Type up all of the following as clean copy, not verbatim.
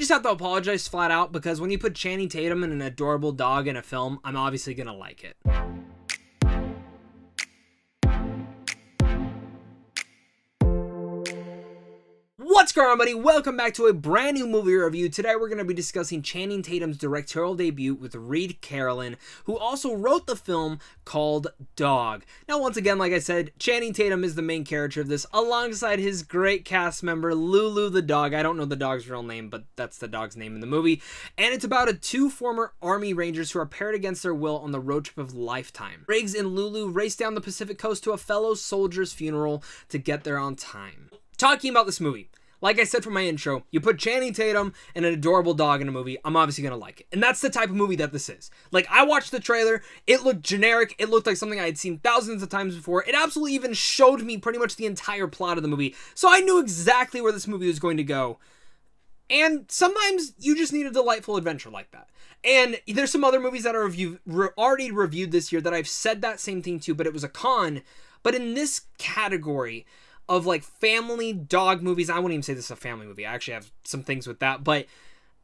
I just have to apologize flat out because when you put Channing Tatum and an adorable dog in a film, I'm obviously gonna like it. What's going on, buddy? Welcome back to a brand new movie review. Today we're going to be discussing Channing Tatum's directorial debut with Reid Carolin, who also wrote the film called Dog. Now, once again, like I said, Channing Tatum is the main character of this, alongside his great cast member, Lulu the dog. I don't know the dog's real name, but that's the dog's name in the movie. And it's about two former Army Rangers who are paired against their will on the road trip of a lifetime. Riggs and Lulu race down the Pacific coast to a fellow soldier's funeral to get there on time. Talking about this movie. Like I said from my intro, you put Channing Tatum and an adorable dog in a movie, I'm obviously going to like it. And that's the type of movie that this is. Like, I watched the trailer, it looked generic, it looked like something I had seen thousands of times before. It absolutely even showed me pretty much the entire plot of the movie. So I knew exactly where this movie was going to go. And sometimes you just need a delightful adventure like that. And there's some other movies that are already reviewed this year that I've said that same thing to, but it was a con. But in this category of like family dog movies, I wouldn't even say this is a family movie. I actually have some things with that, but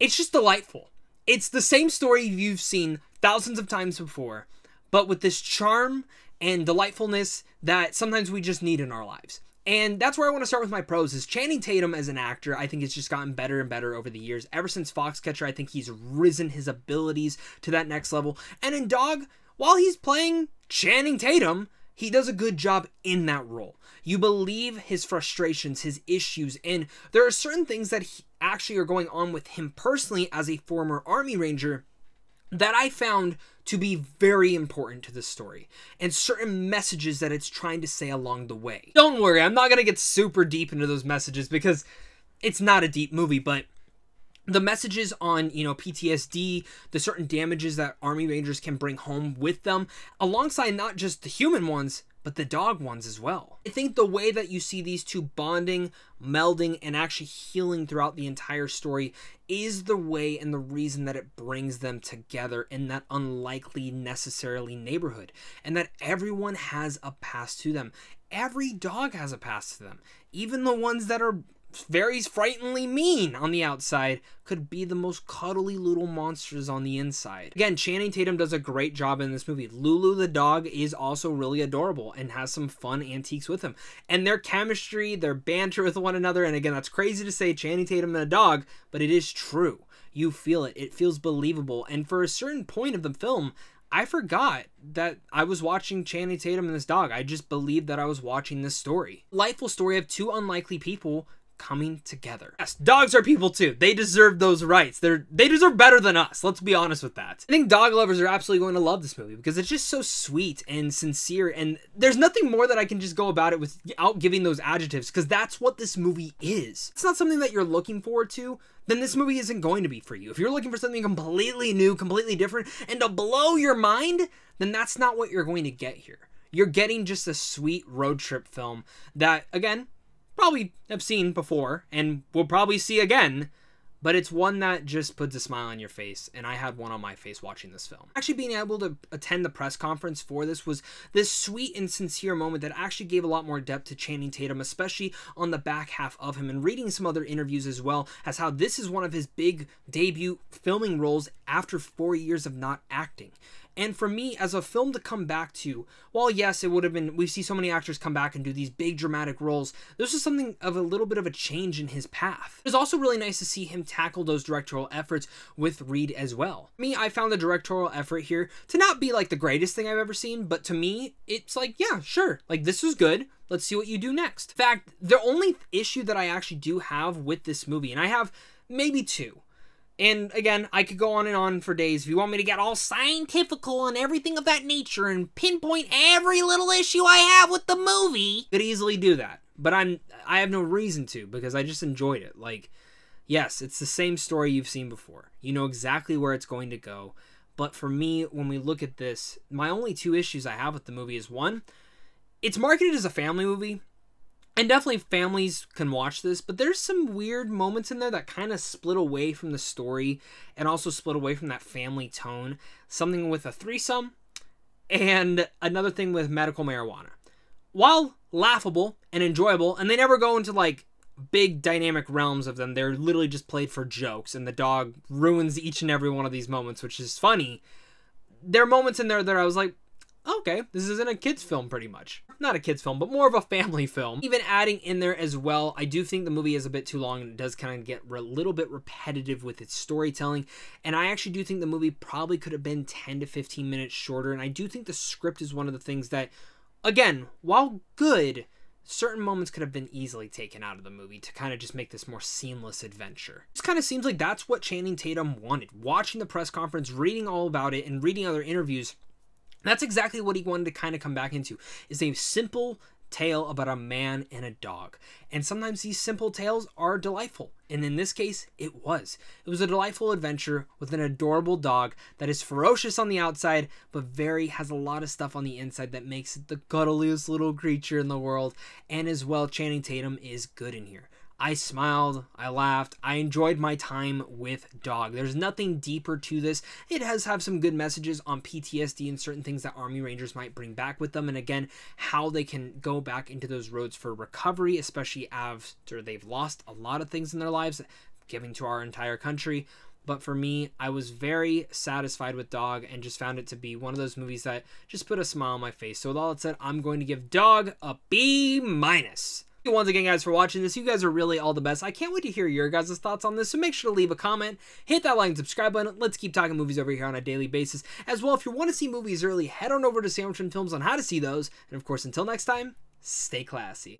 it's just delightful. It's the same story you've seen thousands of times before, but with this charm and delightfulness that sometimes we just need in our lives. And that's where I want to start with my pros. Is Channing Tatum as an actor, I think it's just gotten better and better over the years. Ever since Foxcatcher, I think he's risen his abilities to that next level. And in Dog, while he's playing Channing Tatum, he does a good job in that role. You believe his frustrations, his issues, and there are certain things that actually are going on with him personally as a former Army Ranger that I found to be very important to the story, and certain messages that it's trying to say along the way. Don't worry, I'm not going to get super deep into those messages because it's not a deep movie, but the messages on, PTSD, the certain damages that Army Rangers can bring home with them, alongside not just the human ones, but the dog ones as well. I think the way that you see these two bonding, melding, and actually healing throughout the entire story is the way and the reason that it brings them together in that unlikely necessarily neighborhood. And that everyone has a past to them. Every dog has a past to them. Even the ones that are very frighteningly mean on the outside could be the most cuddly little monsters on the inside. Again, Channing Tatum does a great job in this movie. Lulu the dog is also really adorable and has some fun antiques with him. And their chemistry, their banter with one another, and again, that's crazy to say Channing Tatum and a dog, but it is true. You feel it. It feels believable. And for a certain point of the film, I forgot that I was watching Channing Tatum and this dog. I just believed that I was watching this story. Delightful story of two unlikely people coming together. Yes, dogs are people too. They deserve those rights. They deserve better than us. Let's be honest with that. I think dog lovers are absolutely going to love this movie because it's just so sweet and sincere, and there's nothing more that I can just go about it without giving those adjectives, because that's what this movie is. It's not something that you're looking forward to, then this movie isn't going to be for you. If you're looking for something completely new, completely different, and to blow your mind, then that's not what you're going to get here. You're getting just a sweet road trip film that, again, probably have seen before and will probably see again, but it's one that just puts a smile on your face, and I had one on my face watching this film. Actually being able to attend the press conference for this was this sweet and sincere moment that actually gave a lot more depth to Channing Tatum, especially on the back half of him, and reading some other interviews as well as how this is one of his big debut filming roles after 4 years of not acting. And for me, as a film to come back to, while yes, it would have been, we see so many actors come back and do these big dramatic roles, this was something of a little bit of a change in his path. It was also really nice to see him tackle those directorial efforts with Reid as well. For me, I found the directorial effort here to not be like the greatest thing I've ever seen, but to me, it's like, yeah, sure, like this was good. Let's see what you do next. In fact, the only issue that I actually do have with this movie, and I have maybe two, and again, I could go on and on for days. If you want me to get all scientifical and everything of that nature and pinpoint every little issue I have with the movie, I could easily do that. But I have no reason to, because I just enjoyed it. Like, yes, it's the same story you've seen before. You know exactly where it's going to go. But for me, when we look at this, my only two issues I have with the movie is, one, it's marketed as a family movie. And definitely families can watch this, but there's some weird moments in there that kind of split away from the story and also split away from that family tone. Something with a threesome and another thing with medical marijuana. While laughable and enjoyable, and they never go into like big dynamic realms of them. They're literally just played for jokes, and the dog ruins each and every one of these moments, which is funny. There are moments in there that I was like, okay, this isn't a kid's film pretty much. Not a kid's film, but more of a family film. Even adding in there as well, I do think the movie is a bit too long and it does kind of get a little bit repetitive with its storytelling. And I actually do think the movie probably could have been 10 to 15 minutes shorter. And I do think the script is one of the things that, again, while good, certain moments could have been easily taken out of the movie to kind of just make this more seamless adventure. It just kind of seems like that's what Channing Tatum wanted. Watching the press conference, reading all about it, and reading other interviews, that's exactly what he wanted to kind of come back into, is a simple tale about a man and a dog. And sometimes these simple tales are delightful. And in this case, it was. It was a delightful adventure with an adorable dog that is ferocious on the outside, but has a lot of stuff on the inside that makes it the cuddliest little creature in the world. And as well, Channing Tatum is good in here. I smiled, I laughed, I enjoyed my time with Dog. There's nothing deeper to this. It has have some good messages on PTSD and certain things that Army Rangers might bring back with them, and again, how they can go back into those roads for recovery, especially after they've lost a lot of things in their lives, giving to our entire country. But for me, I was very satisfied with Dog and just found it to be one of those movies that just put a smile on my face. So with all that said, I'm going to give Dog a B-. Once again, guys, for watching this. You guys are really all the best. I can't wait to hear your guys' thoughts on this, so make sure to leave a comment, hit that like and subscribe button. Let's keep talking movies over here on a daily basis. As well, if you want to see movies early, head on over to Sandwich and Films on how to see those. And of course, until next time, stay classy.